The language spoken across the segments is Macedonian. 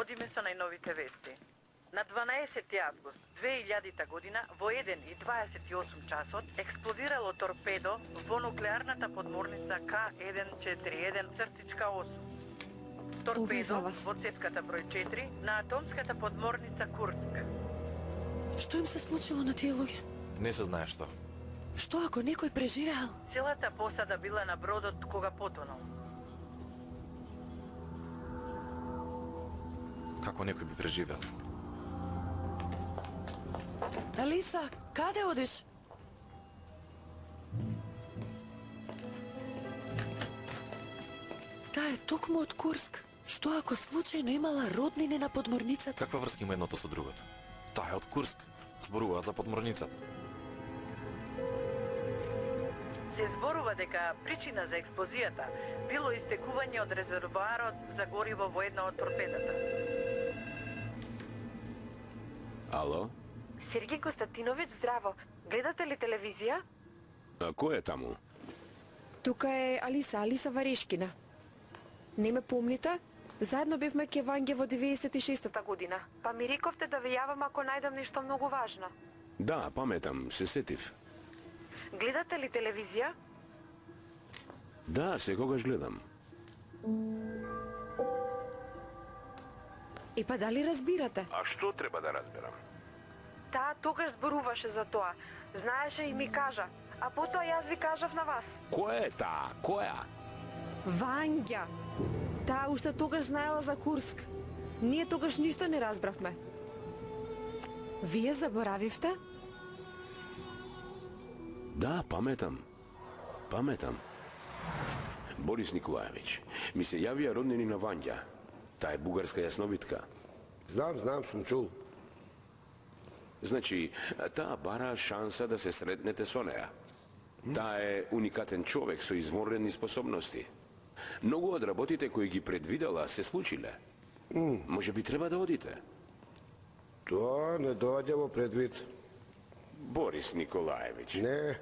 Одиме со најновите вести. На 12 август 2000 година во 1:28 часот експлодирало торпедо во нуклеарната подморница К141-8. Торпедо во цевката број 4 на атомската подморница Курск. Што им се случило на тие луѓе? Не се знае што. Што ако некој преживеал? Целата посада била на бродот кога потонал. Како некој би преживел? Алиса, каде одиш? Таа е токму од Курск. Што ако случајно имала роднини на подморницата? Каква врска има едното со другото? Таа е од Курск. Зборуваат за подморницата. Се зборува дека причина за експлозијата било истекување од резервоарот за гориво во една од торпедата. Ало? Сергеј Константинович, здраво. Гледате ли телевизија? А кој е таму? Тука е Алиса Варешкина. Не ме помните? Заедно бевме ке Ванѓе во 96-та година. Па ми рековте да ве јавам ако најдам нешто многу важно. Да, паметам, се сетив. Гледате ли телевизија? Да, секогаш гледам. И па дали разбирате? А што треба да разберам? Таа тогаш зборуваше за тоа. Знаеше и ми кажа. А потоа јас ви кажав на вас. Која е таа? Која? Ванѓа. Таа уште тогаш знаела за Курск. Ние тогаш ништо не разбравме. Вие заборавивте? Да, паметам. Борис Николаевич, ми се јавија роднини на Ванѓа. Таа е бугарска јасновидка. Знам, сум чул. Значи, таа бара шанса да се сретнете со неа. Таа е уникатен човек со извонредни способности. Многу од работите кои ги предвидела се случиле. Може би треба да одите. Тоа не доаѓа во предвид. Борис Николаевич. Не.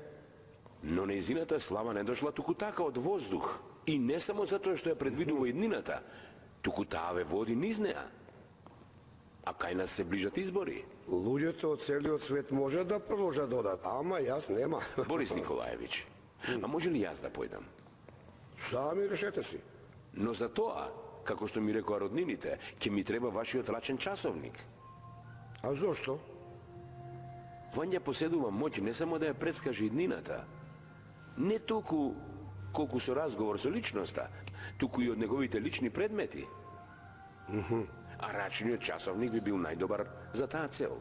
Но нејзината слава не дошла туку така од воздух. И не само затоа што ја предвидува иднината, туку таа ве води низ неа. А кај нас се ближат избори. Луѓето од целиот свет може да продолжат да одат, ама јас нема. Борис Николаевич, а може ли јас да појдам? Сами решете си. Но за тоа, како што ми рекоа роднините, ќе ми треба вашиот рачен часовник. А зошто? Вања поседува моќ не само да ја предскаже иднината, не толку колку со разговор со личноста, туку и од неговите лични предмети. А рачниот часовник би бил најдобар за таа цел.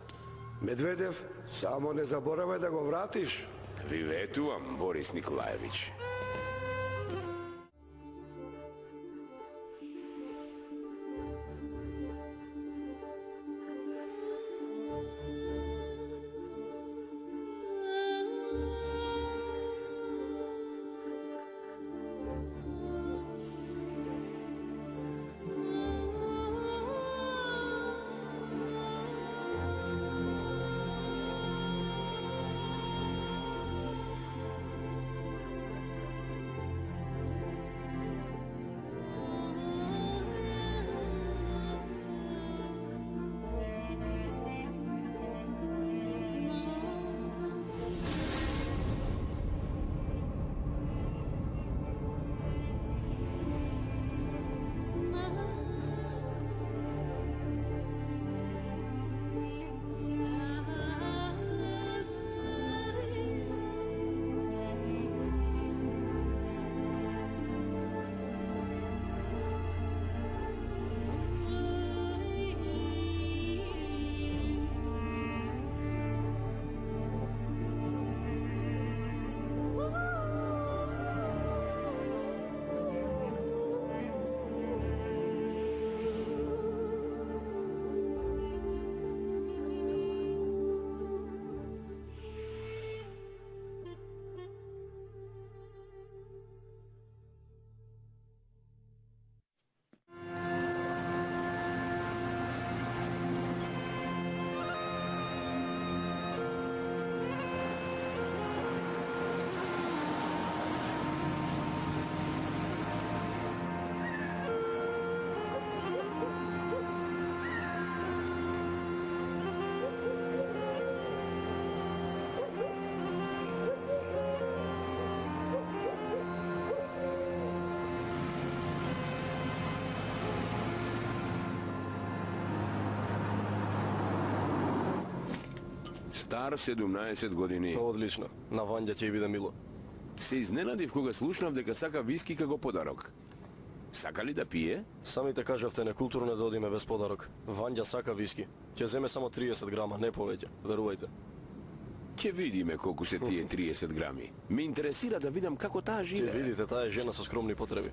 Медведев, само не заборавај да го вратиш. Ви ветувам, Борис Николаевич. Стар 17 години. Одлично. На Вања ќе биде мило. Се изненадив кога слушнав дека сака виски како подарок. Сака ли да пие? Самите кажавте некултурно да одиме без подарок. Вања сака виски. Ќе земе само 30 грама, не повеќе. Верувајте. Ќе видиме колку се тие 30 грами. Ме интересира да видам како таа Ќе живее. видите, таа е жена со скромни потреби.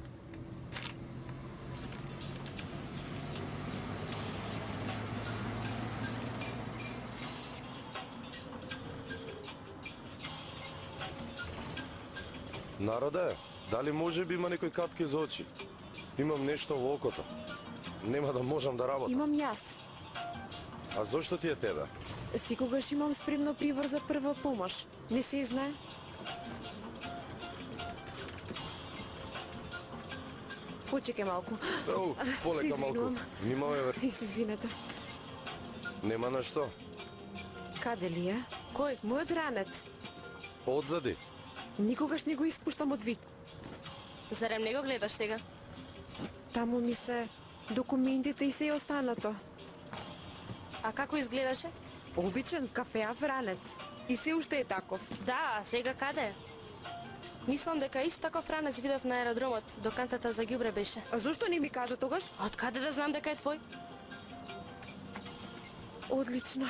Народе, дали може би има некои капки за очи? Имам нешто во окото. Нема да можам да работам. Имам јас. А зошто ти е тебе? Секогаш имам спремно прибор за прва помош. Не се знае? Почекај малку. Оу, Се полека малку. извинувам. Внимавај, бе. И се извинете. Нема на што. Каде ли е? Кој? Мојот ранец. Одзади. Никогаш не го испуштам од вид. Зарем не го гледаш сега? Таму ми се документите и се останато. А како изгледаше? Обичен кафеав ранец. И се уште е таков. Да, а сега каде? Мислам дека ист таков ранец видов на аеродромот, до кантата за ѓубре беше. А зошто не ми кажа тогаш? А од каде да знам дека е твој? Одлично.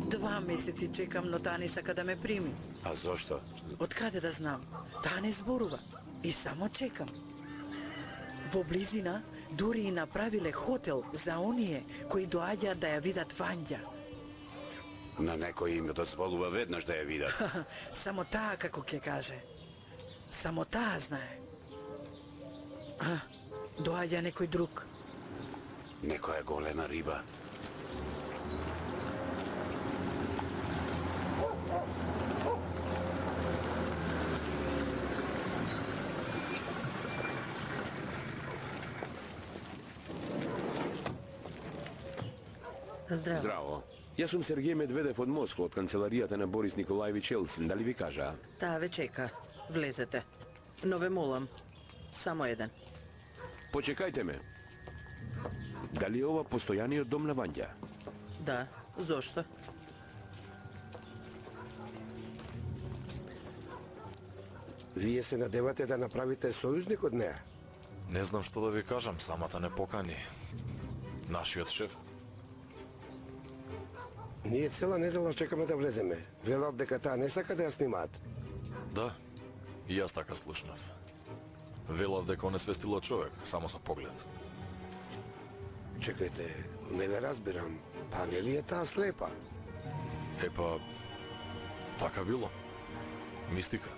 Два месеци чекам, но таа не сака да ме прими. А зошто? Од каде да знам? Таа не зборува. И само чекам. Во близина дури и направиле хотел за оние кои доаѓаат да ја видат Вања. На некој им дозволува веднаш да ја видат. Само таа како ќе каже. Само таа знае. Доаѓа некој друг. Некоја голема риба. Здраво. Здраво. Јас сум Сергеј Медведев од Москва, од канцеларијата на Борис Николаевич Елцин. Дали ви кажа? Таа ве чека. Влезете. Но ве молам, само еден. Почекајте ме. Дали е ова постојаниот дом на Вања? Да, зошто? Вие се надевате да направите сојузник од неа? Не знам што да ви кажам, самата не покани. Нашиот шеф. Ние цела недела чекаме да влеземе. Велат дека таа не сака да ја снимаат. Да, и јас така слушнав. Велат дека не свестила човек, само со поглед. Чекајте, не ве разбирам. Па нели е таа слепа? Епа, така било. Мистика.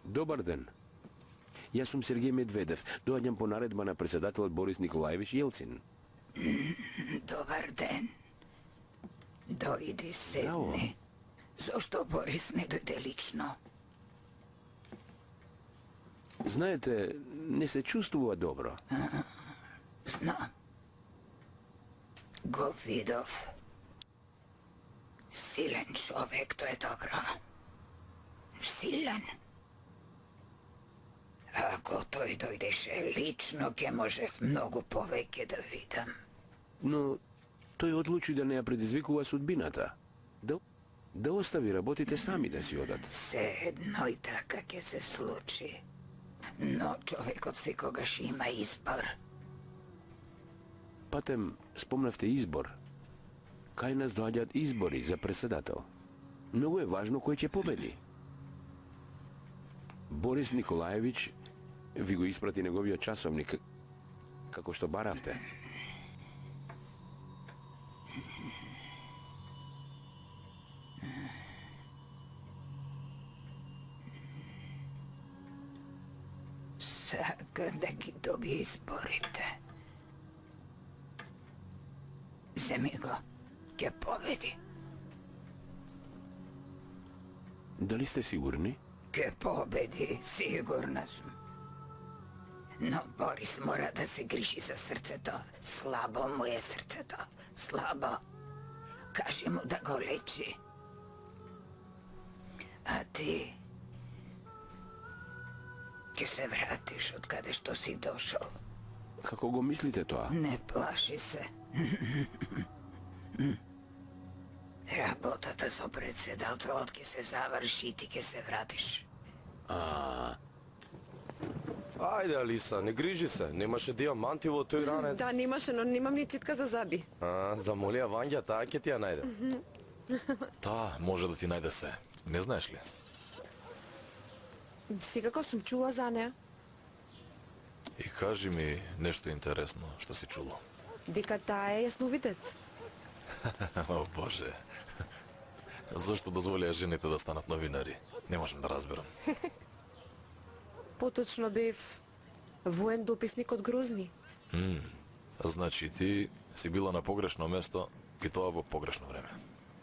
Добар ден. Јас сум Сергеј Медведев. Доаѓам по наредба на председателот Борис Николаевич Елцин. Добар ден. Дојди Браво. седни. Зошто Борис не дојде лично? Знаете, не се чувствува добро. Знам. Го видов. Силен човек, тој е добро. Силен. Ако тој дојдеше лично, ќе можев многу повеќе да видам. Но тој одлучи да не ја предизвикува судбината. Да остави работите сами да си одат. Се едно и така ќе се случи. Но човекот секогаш има избор. Патем, спомнавте избор. Кај нас доаѓаат избори за председател. Многу е важно кој ќе победи. Борис Николаевич ви го испрати неговиот часовник, како што баравте. Сака да ги добие изборите. Земи го, ќе победи. Дали сте сигурни? Ќе победи, сигурна сум. Но Борис мора да се грижи за срцето. Слабо му е срцето. Слабо. Кажи му да го лечи. А ти... ќе се вратиш од каде што си дошол. Како го мислите тоа? Не плаши се. Работата со председателот ќе се заврши и ти ќе се вратиш. Ајде, Алиса, не грижи се. Немаше диаманти во тој ранец. Да, немаше, но немам ни читка за заби. Замоли ја Вања, таа ќе ти ја најде. Таа може да ти најде се. Не знаеш ли? Секако сум чула за неа. И кажи ми нешто интересно што си чуло. Дека таа е јасновидец. О, Боже. Зошто дозволија жените да станат новинари? Не можам да разберам. Поточно бев воен дописник од Грозни. Значи ти си била на погрешно место и тоа во погрешно време.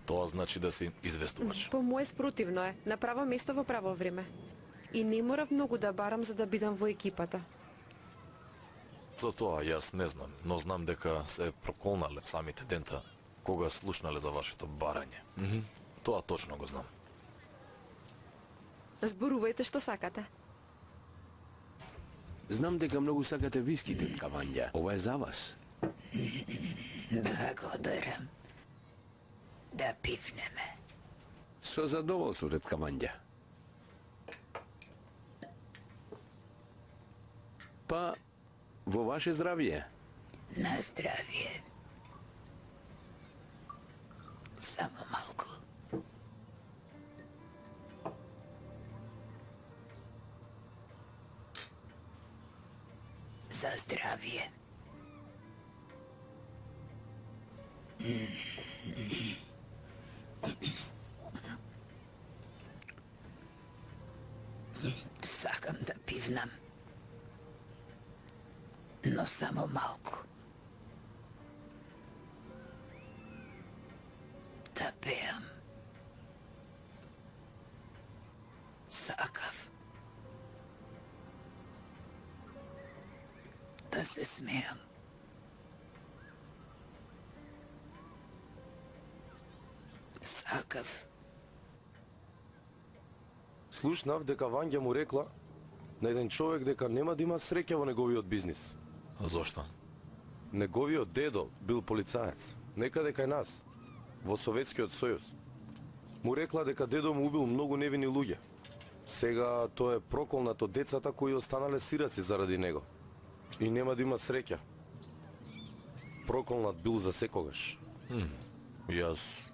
Тоа значи да си известувач. По моje спротивно е, на право место во право време. И не морав многу да барам за да бидам во екипата. За тоа јас не знам, но знам дека се проколнале самите дента кога слушнале за вашето барање. Тоа точно го знам. Зборувајте што сакате. Знам дека многу сакате виски, тетка Вања. Ова е за вас. Благодарам. Да пивнеме. Со задоволство, тетка Вања. Па, во ваше здравие. На здравие. Само малку. За здравие. Сакам да пивнам. Но само малку. Да пеам. Сакав. Да се смеам. Сакав. Слушнав дека Вања му рекла на еден човек дека нема да има среќа во неговиот бизнис. Зошто? Неговиот дедо бил полицаец, некаде кај нас, во Советскиот сојуз. Му рекла дека дедо му убил многу невини луѓе. Сега тоа е проколнат од децата кои останале сираци заради него. И нема да има среќа. Проколнат бил за секогаш. Јас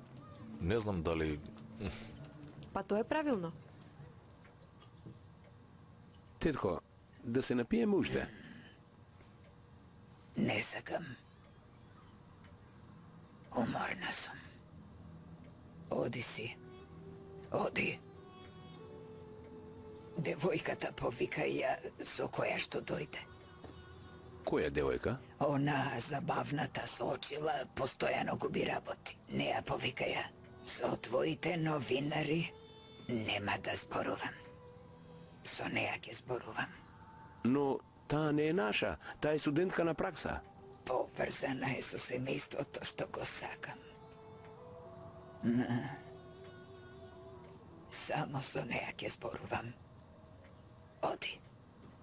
не знам дали... Па тоа е правилно. Тетко, да се напиеме уште. Не сакам. Уморна сум. Оди си. Оди. Девојката повика ја со која што дојде. Која девојка? Она забавната со очила постојано губи работи. Не ја повика ја. Со твоите новинари нема да зборувам. Со неја ќе зборувам. Но таа не е наша, таа е студентка на пракса. Поврзана е со семејството што го сакам. Само со неја ќе зборувам. Оди,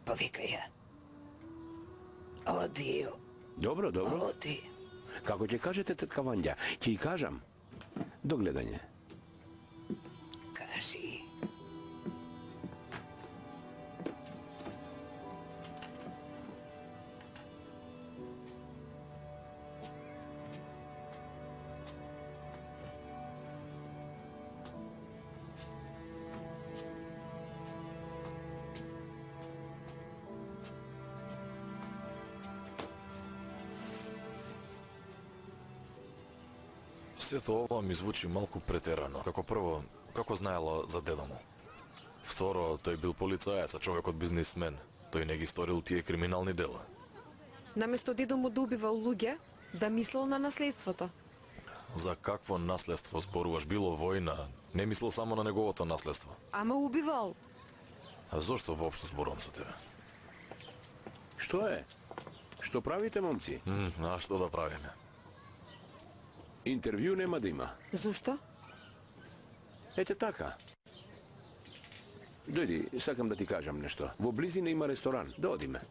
повикај ја. Оди, Добро, добро. оди. Како ќе кажете, тетка Вања, ќе и кажам. До гледање. Кажи. Сето ова ми звучи малку претерано. Како прво, како знаела за дедо му? Второ, тој бил полицаец, а човекот бизнисмен. Тој не ги сторил тие криминални дела. Наместо дедо му да убивал луѓе, да мислел на наследството. За какво наследство зборуваш? Било војна. Не мислел само на неговото наследство. Ама убивал. А зошто воопшто зборувам со тебе? Што е? Што правите, момци? А што да правиме? Интервју нема да има. Зошто? Ете така. Дојди, сакам да ти кажам нешто. Во близина има ресторан. Да одиме.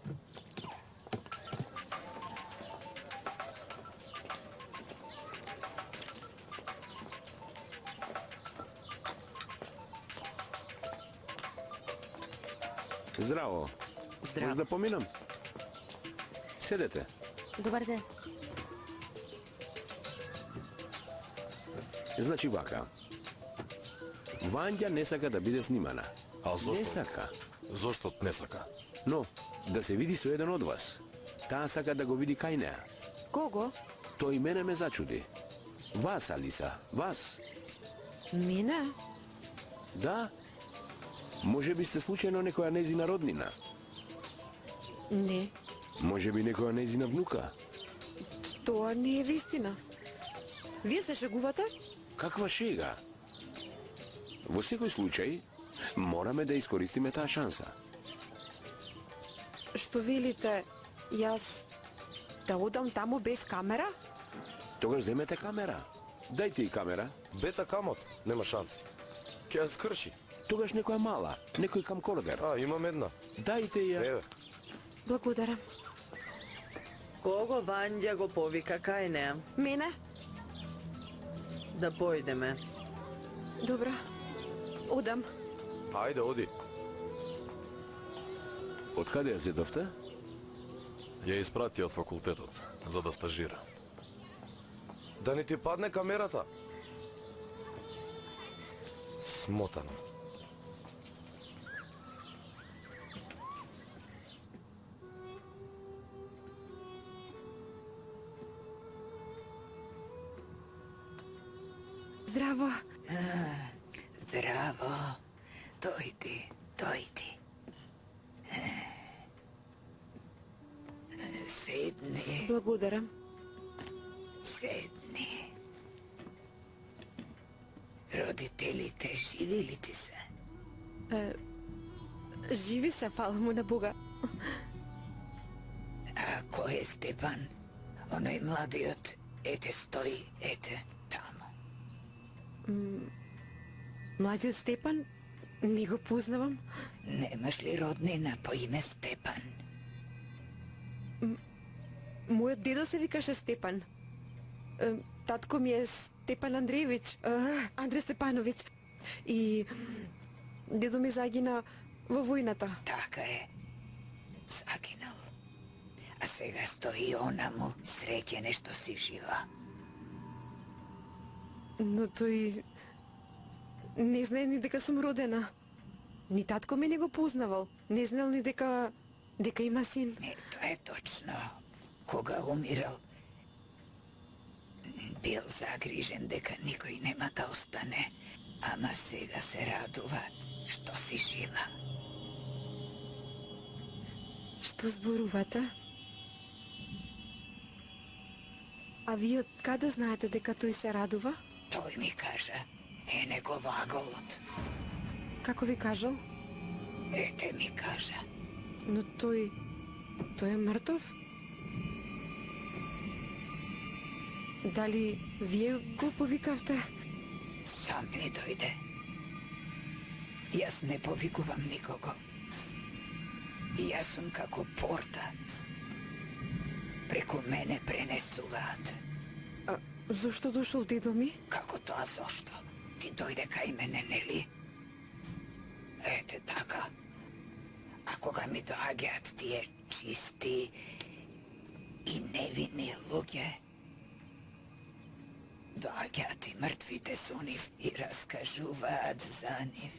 Здраво. Здраво. Може да поминам? Седете. Добар ден. Значи вака. Вања не сака да биде снимана. А зошто? Не сака. Зошто не сака? Но, да се види со еден од вас. Таа сака да го види кај неа. Кого? Тој мене ме зачуди. Вас, Алиса, вас. Мене? Да. Може би сте случајно некоја нејзина роднина. Не. Може би некоја нејзина внука. Тоа не е вистина. Вие се шегувате? Каква шега? Во секој случај, мораме да искористиме таа шанса. Што велите? Јас да одам таму без камера? Тогаш земете камера. Дајте и камера. Бета камот, нема шанси. Ќе ја скрши. Тогаш некоја мала, некој камкордер. Имам една. Дајте ја. Еве. Благодарам. Кого Вања го повика кај неа? Мене? Да појдеме. Добра. Одам. Ајде, оди. Од каде ја зедовте? Ја испрати од факултетот, за да стажира. Да не ти падне камерата. Смотано. Здраво. Здраво. Дојди, дојди. Седни, Благодарам. седни. Родителите живи ли ти се? Живи се, фала му на Бога. А кој е Степан? Оној младиот, ете стои, ете, таму. Младиот Степан? Не го познавам. Немаш ли роднина по име Степан? Мојот дедо се викаше Степан. Татко ми е Степан Андреевич, Андре Степанович. И дедо ми загина во војната. Така е. Загинал. А сега стои онаму, среќен што си жива. Но тој не знае ни дека сум родена. Ни татко ме не го познавал. Не знаел ни дека има син. Не, тоа е точно. Кога умирал, бил загрижен дека никој нема да остане, ама сега се радува што си жива. Што зборувате? А вие од каде знаете дека тој се радува? Тој ми кажа, е него ваголот. Како ви кажал? Ете ми кажа. Но тој е мртов? Дали вие го повикавте? Сам ми дојде. Јас не повикувам никого. Јас сум како порта. Преку мене пренесуваат. А зошто дошол дедо ми? Како тоа зошто? Ти дојде кај мене, нели? Ете така. А кога ми доаѓаат тие чисти и невинни луѓе, доаѓаат и мртвите со нив и раскажуваат за нив.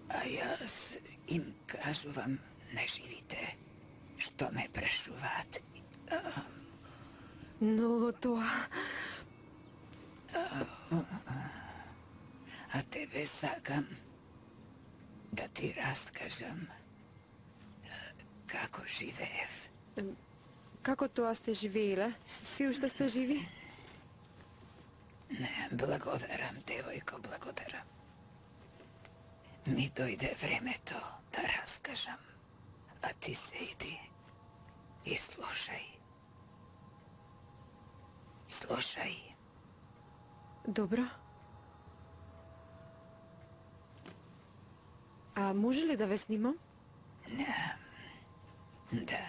А јас им кажувам на живите што ме прашуваат. Но тоа... А тебе сакам да ти раскажам како живеев. Како тоа сте живееле? Се уште сте живи? Не, благодарам, девојко, благодарам. Ми дојде времето да раскажам. А ти седи и слушај. Слушај. Добро. А може ли да ве снимам? Да.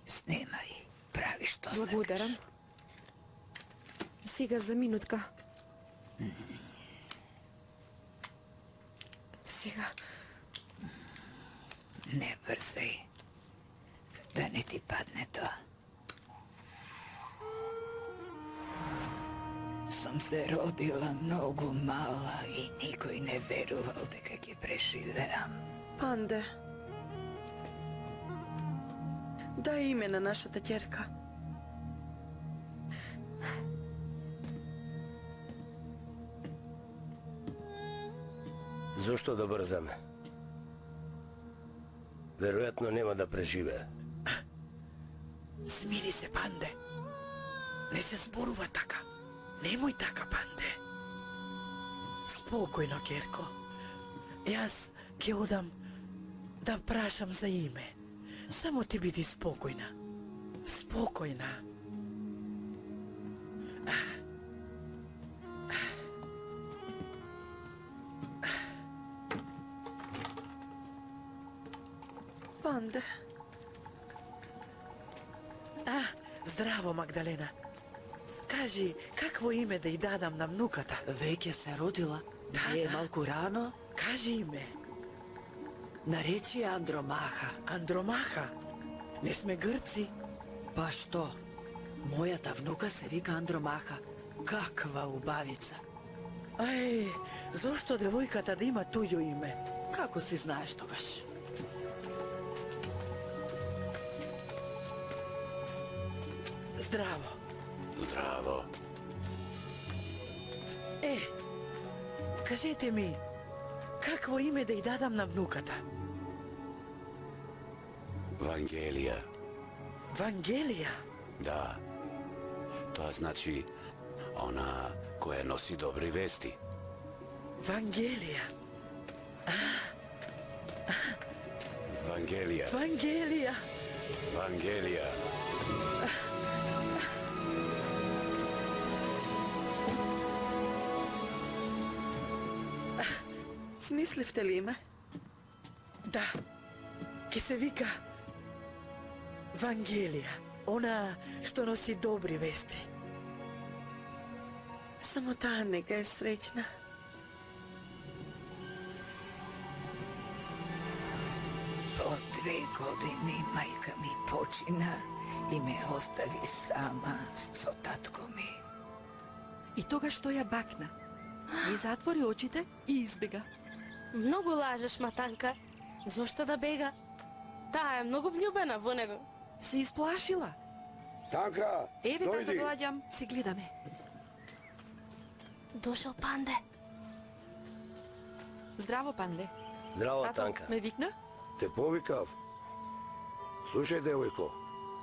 Снимај. Прави што Благодарам. сакаш. Сега за минутка. Сега. Не брзај. Да не ти падне тоа. Сум се родила многу мала и никој не верувал дека ќе преживеам. Панде. Дај име на нашата ќерка. Зошто да брзаме? Веројатно нема да преживее. Смири се, Панде. Не се зборува така. Немој така, Панде. Спокојно, ќерко. Јас ќе одам да прашам за име. Само ти биди спокојна. Спокојна. Панде. Здраво, Магдалена. Кажи, какво име да й дадам на внуката? Веќе се родила. Не е малку рано? Кажи име. Наречи ја Андромаха. Андромаха? Не сме грци? Па што? Мојата внука се вика Андромаха. Каква убавица. Ај, зошто девојката да има туѓо име? Како си знаеш тогаш? Здраво. Здраво. Кажете ми, какво име да й дадам на внуката? Вангелија. Вангелија? Да. Тоа значи она која носи добри вести. Вангелија. Вангелија. Вангелија. Вангелија. Смисливте ли име? Да. Ке се вика Вангелија. Она што носи добри вести. Само таа нека е среќна. По 2 години мајка ми почина и ме остави сама со татко ми. И тогаш тој ја бакна. Ни затвори очите и избега. Многу лажеш, Матанка. Зошто да бега? Таа е многу влюбена во него. Се исплашила. Танка, Еве како дојди. доаѓам, се гледаме. Дошол Панде. Здраво, Панде. Здраво, Тато Танка. ме викна? Те повикав. Слушај, девојко,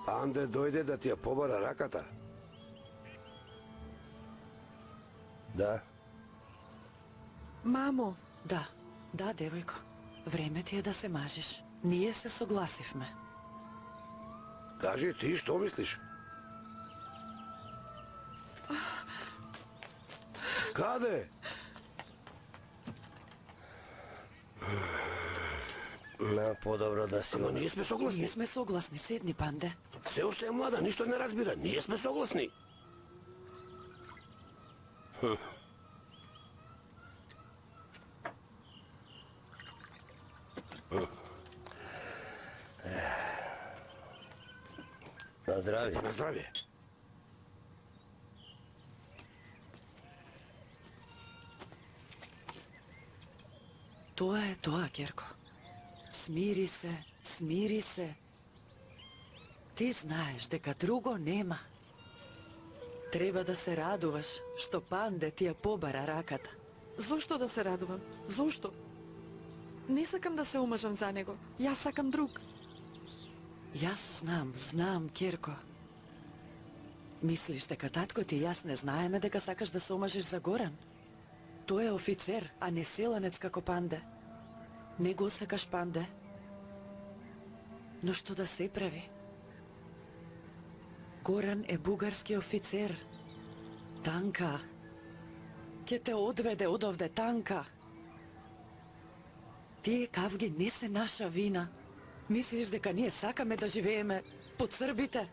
Панде дојде да ти ја побара раката. Да. Мамо. Да, девојко. Време ти е да се мажиш. Ние се согласивме. Кажи ти што мислиш? Каде? На подобро да си... Ама ние сме согласни. Ние сме согласни, седни, Панде. Се уште е млада, ништо не разбира. Ние сме согласни. На здравје. Па на здравје. Тоа е тоа, Керко. Смири се, смири се. Ти знаеш дека друго нема. Треба да се радуваш што Панде ти ја побара раката. Зошто да се радувам? Зошто? Не сакам да се омажам за него. Јас сакам друг. Јас знам, Керко. Мислиш дека татко ти и јас не знаеме дека сакаш да се омажиш за Горан? Тој е офицер, а не селенец како Панде. Не го сакаш Панде. Но што да се прави? Горан е бугарски офицер. Танка. Ке те одведе одовде, Танка. Тие кавги не се наша вина. Мислиш дека ние сакаме да живееме под србите?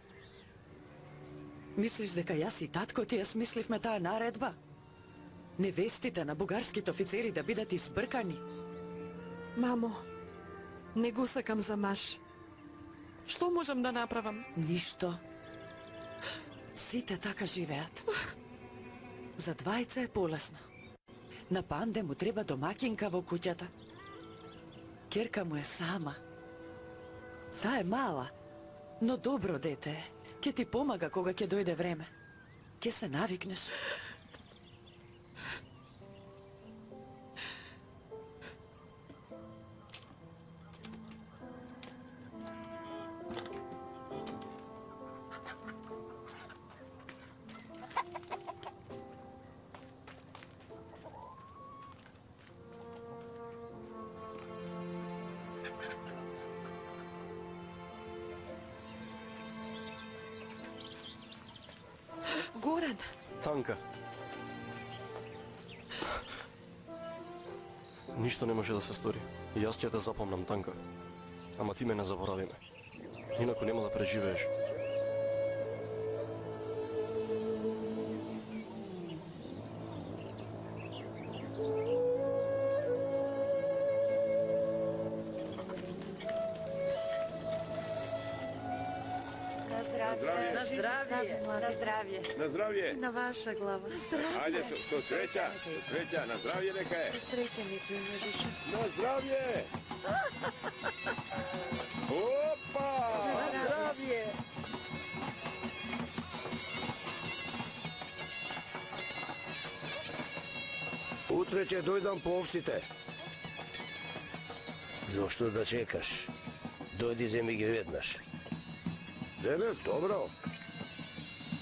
Мислиш дека јас и татко ти ја смисливме таа наредба? Невестите на бугарските офицери да бидат избркани? Мамо, не го сакам за маж. Што можам да направам? Ништо. Сите така живеат. За двајца е полесно. На Панде му треба домакинка во куќата. Керка му е сама. Таа е мала, но добро дете е. Ке ти помага кога ќе дојде време. Ке се навикнеш. Горан! Танка. Ништо не може да се стори. И јас ќе те запомнам, Танка. Ама ти ме не заборавиме. Инаку нема да преживееш. На здравје. На здравје. На здравје. На ваша глава. Ајде, со среќа, на здравје нека е. Среќа ми принесеш. На здравје. Опа! На здравје. Утре ќе дојдам по овците. Зошто да чекаш? Дојди земи ги веднаш. Денес, добро.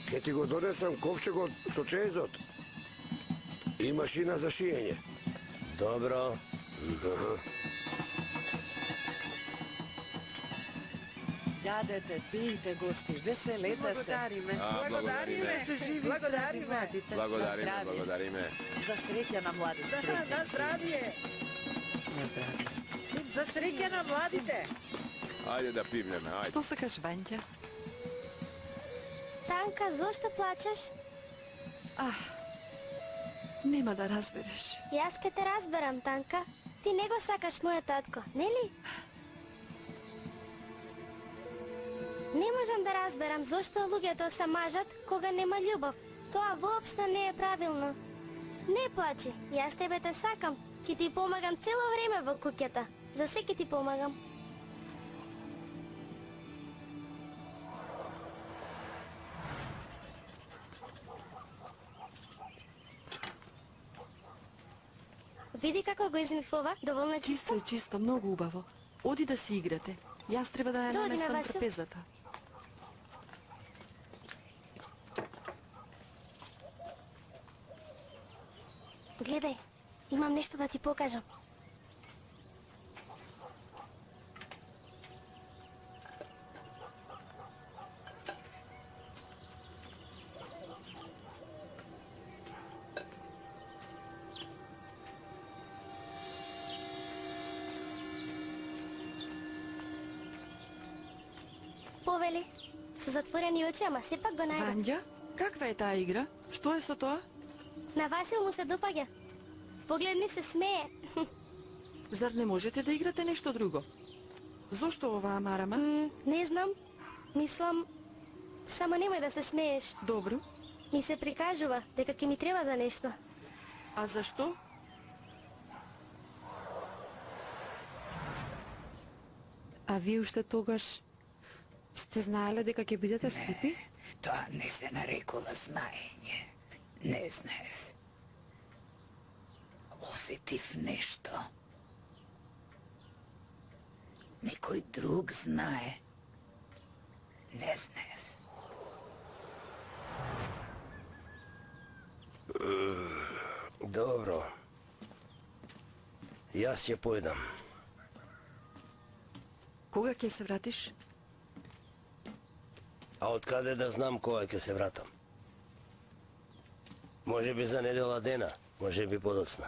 Ке ти го донесам ковчегот со чејзот. И машина за шиење. Добро. Јадете, пијте, гости, веселете се. Благодариме. Се живи, здрави младите. Благодариме. За среќа на младите. На здравје. На здравје. За среќа на младите. Ајде да пивнеме, ајде. Што сакаш, Вања? Танка, зошто плачеш? Нема да разбереш. Јас ке те разберам, Танка. Ти не го сакаш мојот татко, нели? Не можам да разберам зошто луѓето се мажат кога нема љубов. Тоа воопшто не е правилно. Не плачи, јас тебе те сакам. Ќе ти помагам цело време во куќата. За се ќе ти помагам. Види како го измифува, доволна Чисто е чисто, многу убаво. Оди да си играте. Јас треба да ја Дојди, наместам Васил. трпезата. Гледај, имам нешто да ти покажам. Повели, со затворени очи, ама сепак го најде. Вања, каква е таа игра? Што е со тоа? На Васил му се допаѓа. Погледни се смее. Зар не можете да играте нешто друго? Зошто оваа марама? Не знам. Мислам, само немој да се смееш. Добро. Ми се прикажува дека ќе ми треба за нешто. А зашто? А вие уште тогаш сте знаеле дека ќе бидете слепи? Тоа не се нарекува знаење. Не знаев. Осетив нешто. Некој друг знае. Не знаев. Добро. Јас ќе појдам. Кога ќе се вратиш? А откаде да знам кога ќе се вратам? Може би за недела дена, може би подоцна.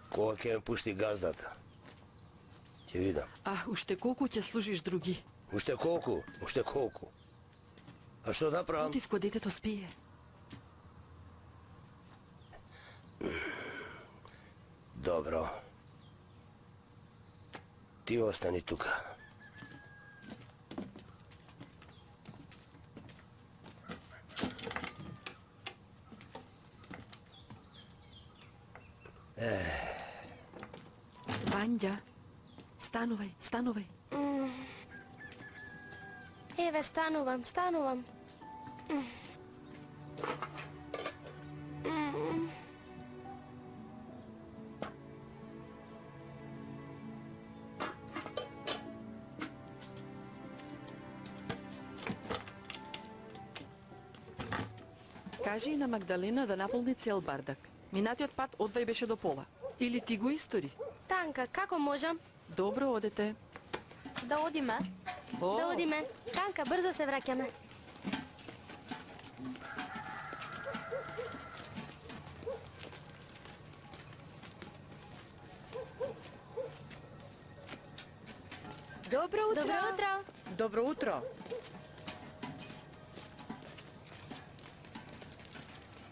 Кога ќе ме пушти газдата? Ќе видам. Уште колку ќе служиш други? Уште колку? Уште колку? А што да правам? Отив кога детето спие. Добро. Ти остани тука. Вања, станувај, станувај. Еве, станувам. Кажи на Магдалена да наполни цел бардак. Минатиот пат одвај беше до пола. Или ти го истори? Танка, како можам? Добро, одете. Да одиме? Да одиме. Танка, брзо се враќаме. Добро утро. Добро утро. Добро утро.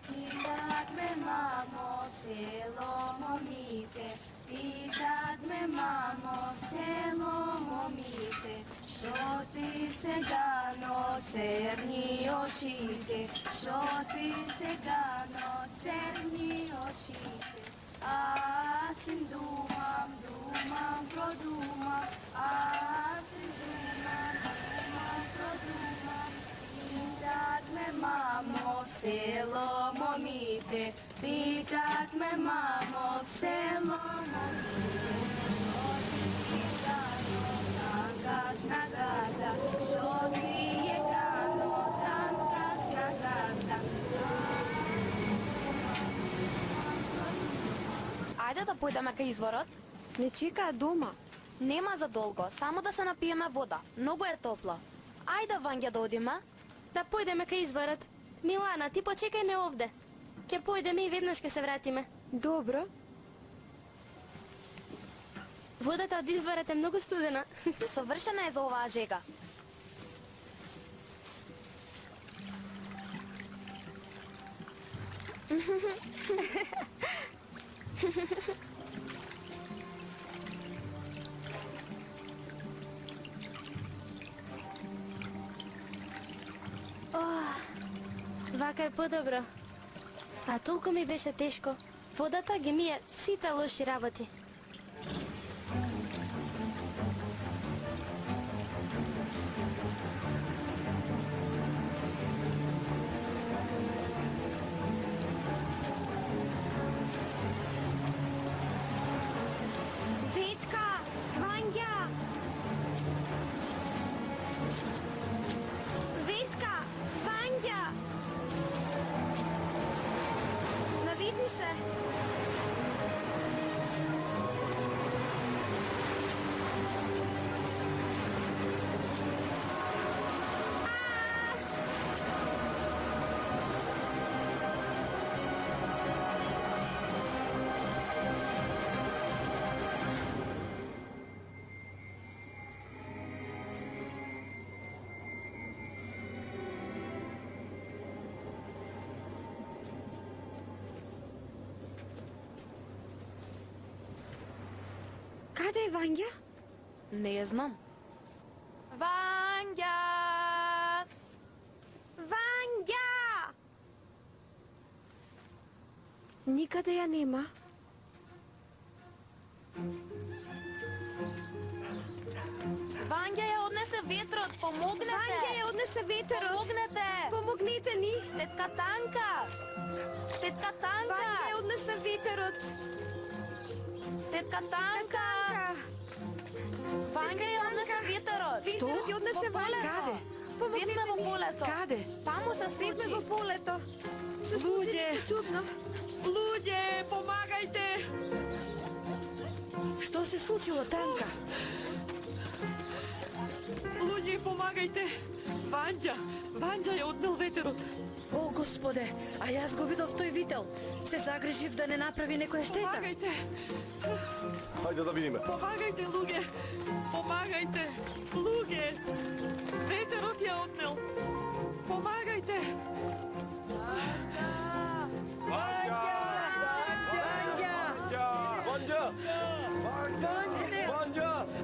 Питат ме, мамо, село момите, питат ме, мамо, село момите, шо ти сега црни очите, шо ти сега црни очите, аз им думам, продумам, аз им думам, продумам, питат ме, мамо, село момите, питат ме, мамо, село момите, танка снагата, шо ти е гано, танка снагата. Ајде да појдеме кај изворот. Не чекаа дома. Нема за долго, само да се напиеме вода. Многу е топло. Ајде, Вања, да одиме. Да појдеме кај изворот. Милана, ти почекај не овде. Ке појдеме и веднаш ке се вратиме. Добро. Водата од изворот е многу студена. Совршена е за оваа жега. Вака е подобро. А толку ми беше тешко. Водата ги мие сите лоши работи. Ветка, Вања! Ветка, Вања! Навидни се! Каде е Вања? Не ја знам. Вања! Вања! Никаде ја нема. Вања ја однесе ветрот, помогнете! Вања ја однесе ветерот! Помогнете! Помогнете ни! Тетка Танка! Тетка Танка! Вања ја однесе ветерот! Тетка Танка! Вања ја однесе ветерот! Ветерот ја однесе Вања! Каде? Помогнете во ми! полето! Каде? Таму се случи! Бевме во полето! Се случи нешто чудно! Луѓе, помагајте! Што се случило, Танка? Луѓе, помагајте! Ванџа ја однел ветерот. О, Господе, а јас го видов тој вител. Се загрижив да не направи некоја штета. Помагајте! Хајде да видиме. Помагајте, луѓе! Помагајте! Луѓе! Ветерот ја однел. Помагајте!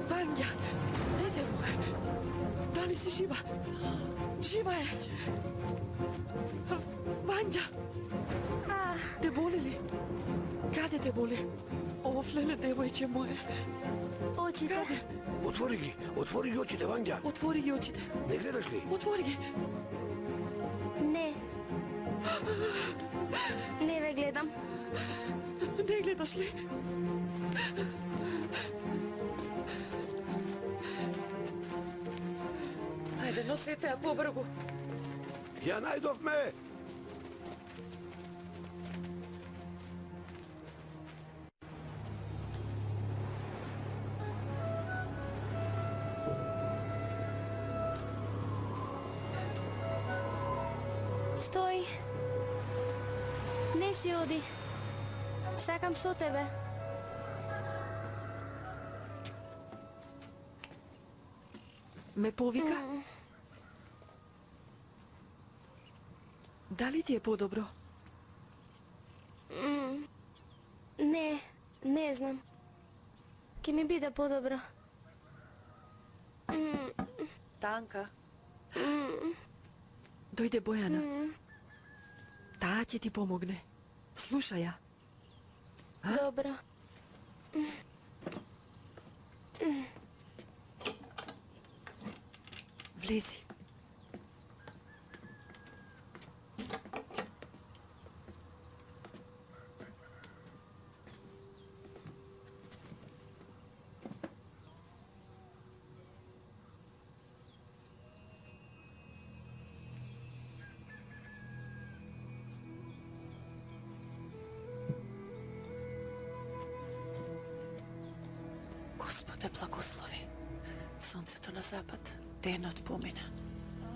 Ванѓа! Дете моје! Дали си жива? Жива е! Ванѓа! Те боли ли? Каде те боли? Оф, леле, девојче моје. Очите. Каде? Отвори ги очите, Ванѓа. Отвори ги очите. Не гледаш ли? Отвори ги. Не. Не ве гледам. Не гледаш ли? Ајде, носете ја побргу. Ја најдовме! Стој. Не си оди. Сакам со тебе. Ме повика? Дали ти е подобро? Не знам. Ке ми биде подобро. Танка. Дојде Бојана. Таа ќе ти помогне. Слушај ја. Добро. Влези. Господе, благослови. Сонцето на запад, денот помина.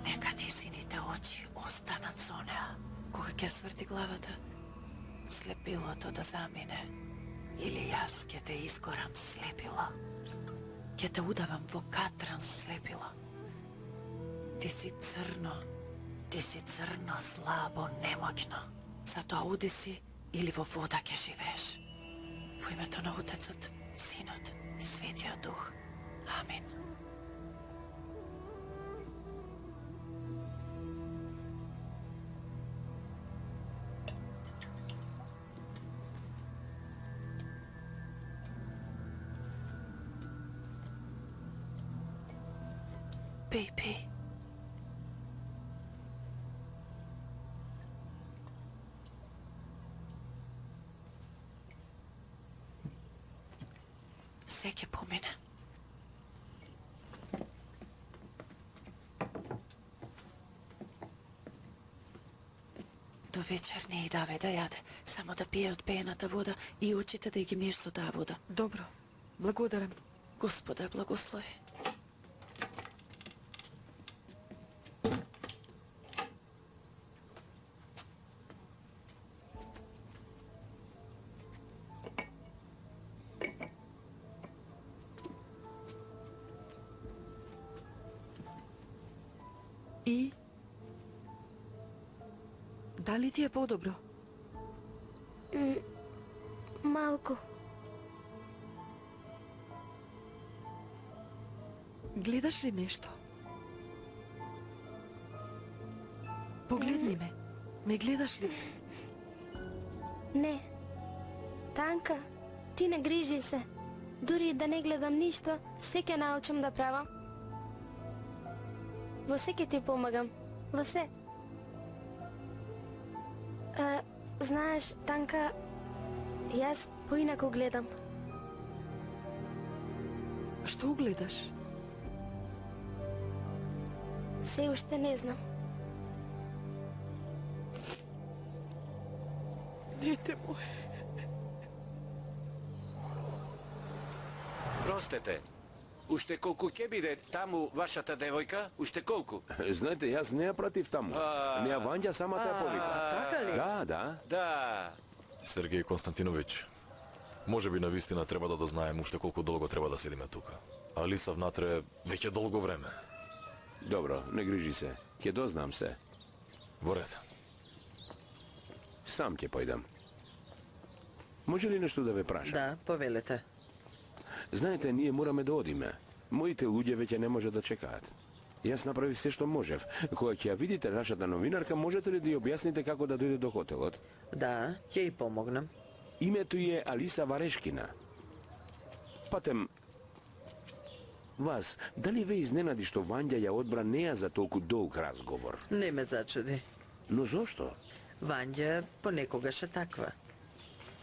Нека несините очи останат со неа. Кога ќе сврти главата, слепилото да замине. Или јас ќе те изгорам слепило. Ќе те удавам во катран слепило. Ти си црно, слабо, немоќно. Затоа уди си или во вода ќе живееш. Во името на Отецот, Синот и Светиот Дух. Амин. Пей. Се ќе помине. До вечер не и давај да јаде, само да пие од пеената вода и очите да ги миеш со таа вода. Добро. Благодарам. Господе, благослови. И? Дали ти е подобро? Малку. Гледаш ли нешто? Погледни ме. Ме гледаш ли? Не. Танка, ти не грижи се. Дури да не гледам ништо, се ќе научам да правам. Во се ќе ти помагам. Во се. Знаеш, Танка, јас поинаку гледам. Што гледаш? Се уште не знам. Дете мое. Простете, Уште колку ќе биде таму вашата девојка? Уште колку? Знаете, јас не ја пратив таму. Не ја Вања самата ја повика. Така ли? Да. Да. Сергеј Константиновиќ, може би навистина треба да дознаем уште колку долго треба да седиме тука. Алиса внатре веќе долго време. Добро, не грижи се. Ќе дознам се. Во ред. Сам ќе појдам. Може ли нешто да ве прашам? Да, повелете. Знаете, ние мораме да одиме. Моите луѓе веќе не може да чекаат. Јас направив се што можев. Кога ќе ја видите нашата новинарка, можете ли да ја објасните како да дојде до хотелот? Да, ќе и помогнам. Името е Алиса Варешкина. Патем, вас, дали ве изненади што Вања ја одбра неа за толку долг разговор? Не ме зачуди. Но зошто? Вања понекогаш е таква.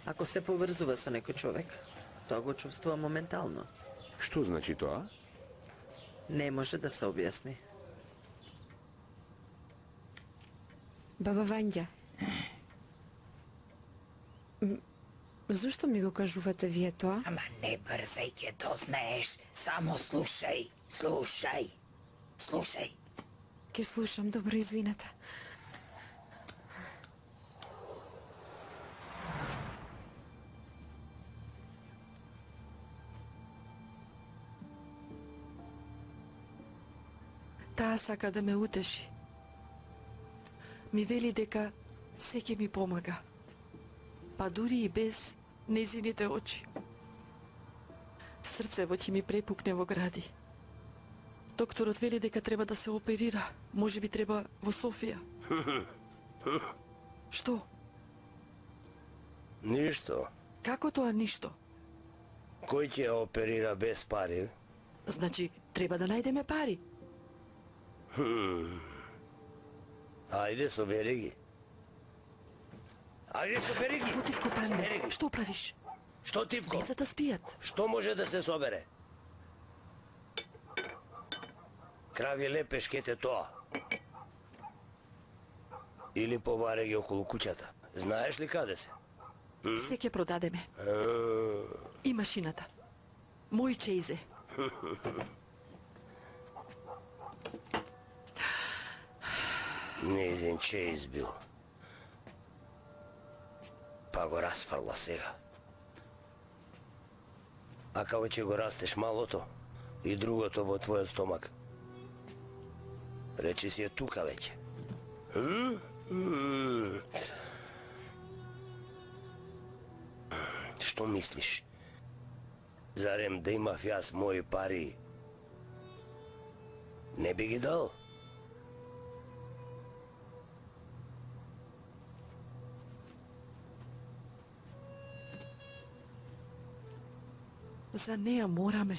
Ако се поврзува со некој човек, тоа го чувствува моментално. Што значи тоа? Не може да се објасни. Баба Вања, зошто ми го кажувате вие тоа? Ама не брзај, ќе дознаеш. Само слушај. Слушај. Ке слушам, добро, извинете. Таа сака да ме утеши. Ми вели дека се ќе ми помага. Па дури и без незините очи. Срцево ќе ми препукне во гради. Докторот вели дека треба да се оперира. Може би треба во Софија. Што? Ништо. Како тоа ништо? Кој ќе ја оперира без пари? Значи, треба да најдеме пари. Ајде, собери ги. Ајде, собери ги. Тивко, панде, што правиш? Што Тивко? Децата спијат. Што може да се собере? Крави лепеш кете тоа. Или побаре ги околу куќата. Знаеш ли каде се? Се ќе продадеме. И машината. Мој чејзе. Незин чејз бил. Па го расфрла сега. А како ќе го растеш малото и другото во твојот стомак? Речи си е тука веќе. Што мислиш? Зарем да имав јас мои пари, не би ги дал? За неа мораме.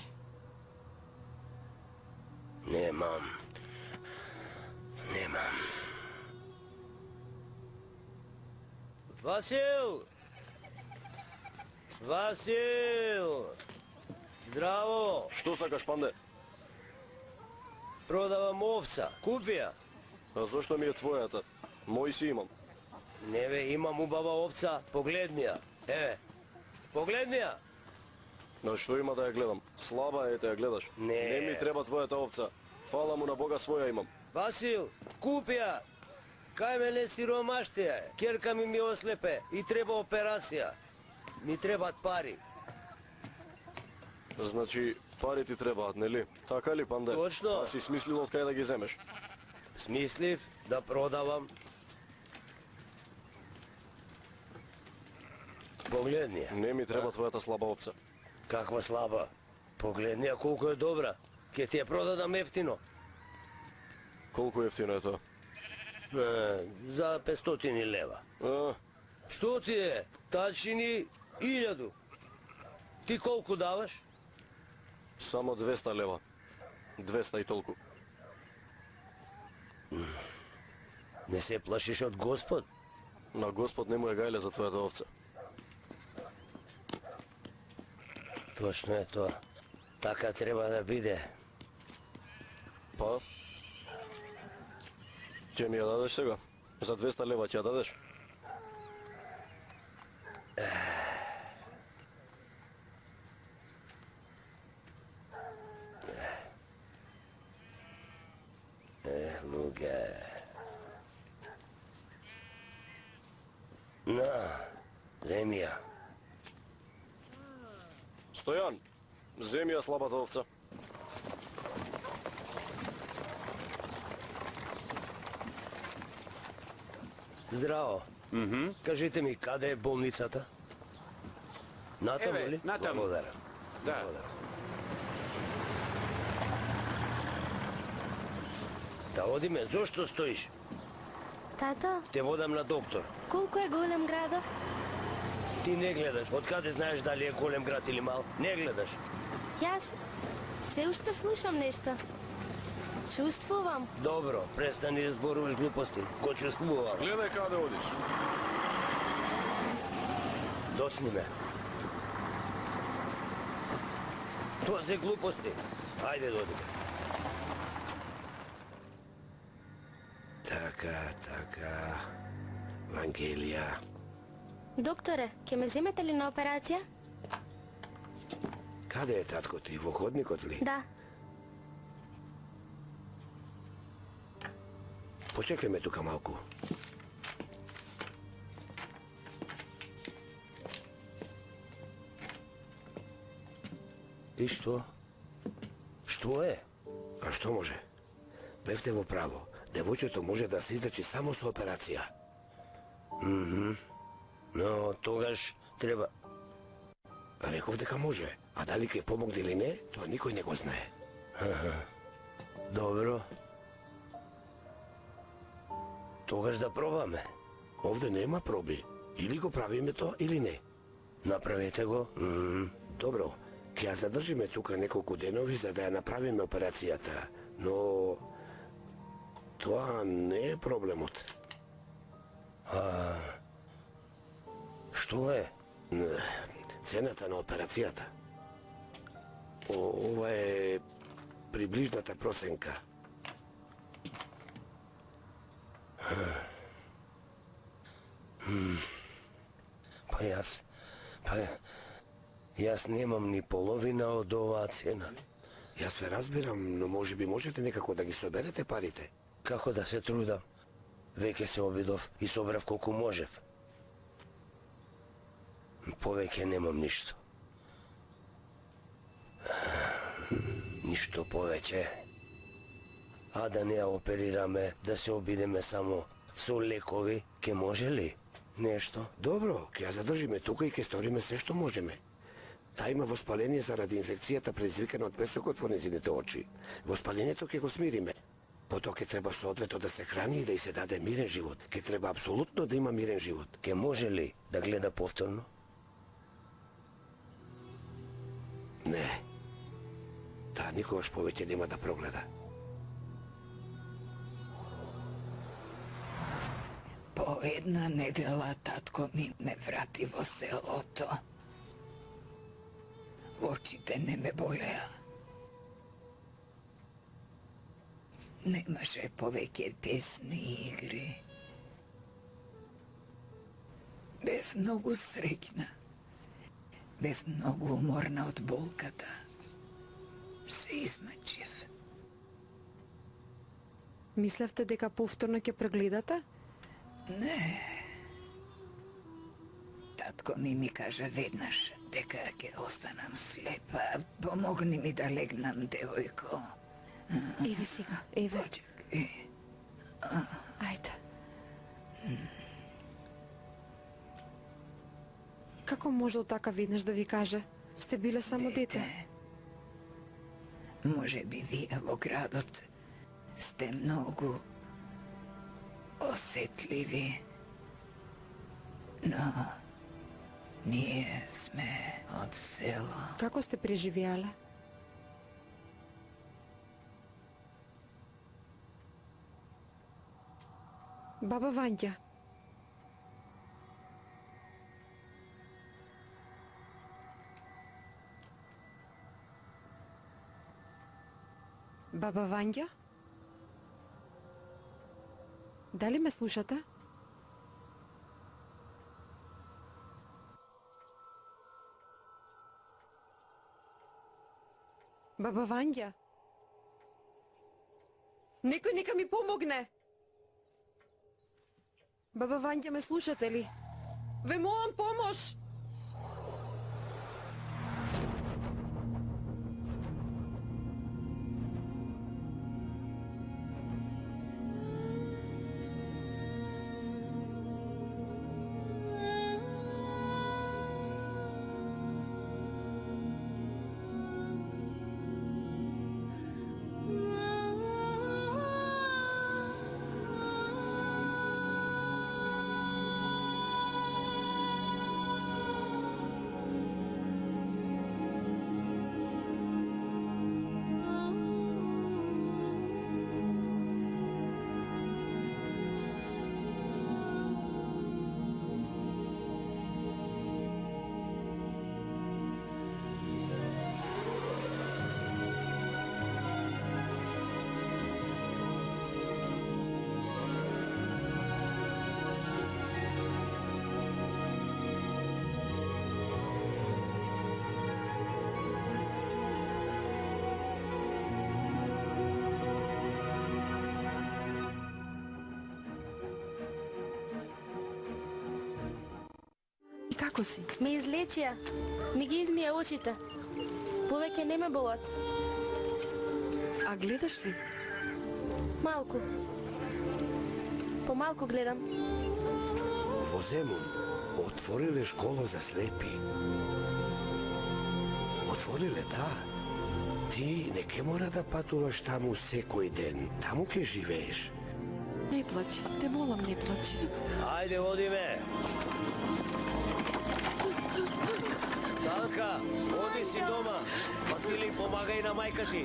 Немам. Васил! Здраво! Што сакаш, панде? Продавам овца, купи ја. А зошто ми е твојата? Мој си имам. Не бе, имам убава овца, погледни ја. Еве, погледни ја. На што има да ја гледам? Слаба е, те ја гледаш. Не ми треба твојата овца. Фала му на Бога, своја имам. Васил, купи ја. Кај ме не сиромаштија. Керка ми ослепе и треба операција. Ми требаат пари. Значи, пари ти требаат, нели? Така ли, панде? Точно. А си смислил од кај да ги земеш? Смислив да продавам. Погледни ја. Не ми треба твојата слаба овца. Каква слаба? Погледни ја колку е добра. Ке ти ја продадам ефтино. Колку ефтино е тоа? За 500 лева. Што ти е? Тачини 1000. Ти колку даваш? Само 200 лева. 200 и толку. Не се плашиш од Господ? На Господ не му е гајле за твојата овца. Точно е тоа. Така треба да биде. Па? Ќе ми ја дадеш сега? За 200 лева ќе ја дадеш? ми ја слабата овца. Здраво. Кажете ми, каде е болницата? Натаму Еве, ли? натаму. Благодарам. Да. Благодарам. Да одиме, зошто стоиш? Тато, Те водам на доктор. колку е голем градов? Ти не гледаш. Од каде знаеш дали е голем град или мал? Не гледаш. Јас се уште слушам нешто. Чувствувам. Добро, престани да зборуваш глупости. Го чувствувам. Гледај каде одиш. Доцни ме. Тоа се глупости. Ајде додиме. Така. Вангелија. Докторе, ќе ме земете ли на операција? Каде е татко ти? Во ходникот ли? Да. Почекај ме тука малку. И што? Што е? А што може? Бевте во право. Девојчето може да се излечи само со операција. Но тогаш треба... Реков дека може, а дали ќе помогне или не, тоа никој не го знае. Добро. Тогаш да пробаме. Овде нема проби. Или го правиме тоа, или не. Направете го. Добро, ќе ја задржиме тука неколку денови за да ја направиме операцијата, но тоа не е проблемот. Што е? Цената на операцијата. Ова е приближната проценка. Јас немам ни половина од оваа цена. Јас ве разбирам, но може би можете некако да ги соберете парите. Како да се трудам? Веќе се обидов и собрав колку можев. Повеќе немам ништо. Ништо повеќе. А да не ја оперираме, да се обидеме само со лекови, ке може ли? Нешто? Добро, ќе ја задржиме тука и ќе сториме се што можеме. Таа има воспаление заради инфекцијата предизвикана од песокот во незините очи. Воспалението ќе го смириме. Потоа ќе треба соодветно да се храни и да ѝ се даде мирен живот. Ќе треба апсолутно да има мирен живот. Ке може ли да гледа повторно? Не. Таа никогаш повеќе нема да прогледа. По една недела татко ми ме врати во селото. Очите не ме болеа. Немаше повеќе песни и игри. Бев многу среќна. Бев многу уморна од болката. Се измачив. Мислевте дека повторно ќе прегледате? Не. Татко ми кажа веднаш дека ќе останам слепа. Помогни ми да легнам, девојко. Еве сега, еве. Ајде. Како можел така веднаш да ви каже? Сте биле само дете. Може би вие во градот сте многу осетливи, но ние сме од село. Како сте преживеале? Баба Вања. Баба Вања? Дали ме слушате? Баба Вања? Некој нека ми помогне! Баба Вања, ме слушате ли? Ве молам помош! како си? Ме излечија. Ми ги измија очите. Повеќе не ме болат. А гледаш ли? Малку. Помалку гледам. Во Земун отвориле школа за слепи. Отвориле, да. Ти не ке мора да патуваш таму секој ден. Таму ке живееш. Не плачи, те молам, не плачи. Ајде, одиме. Танка, оди си дома. Васили, помагај на мајка ти.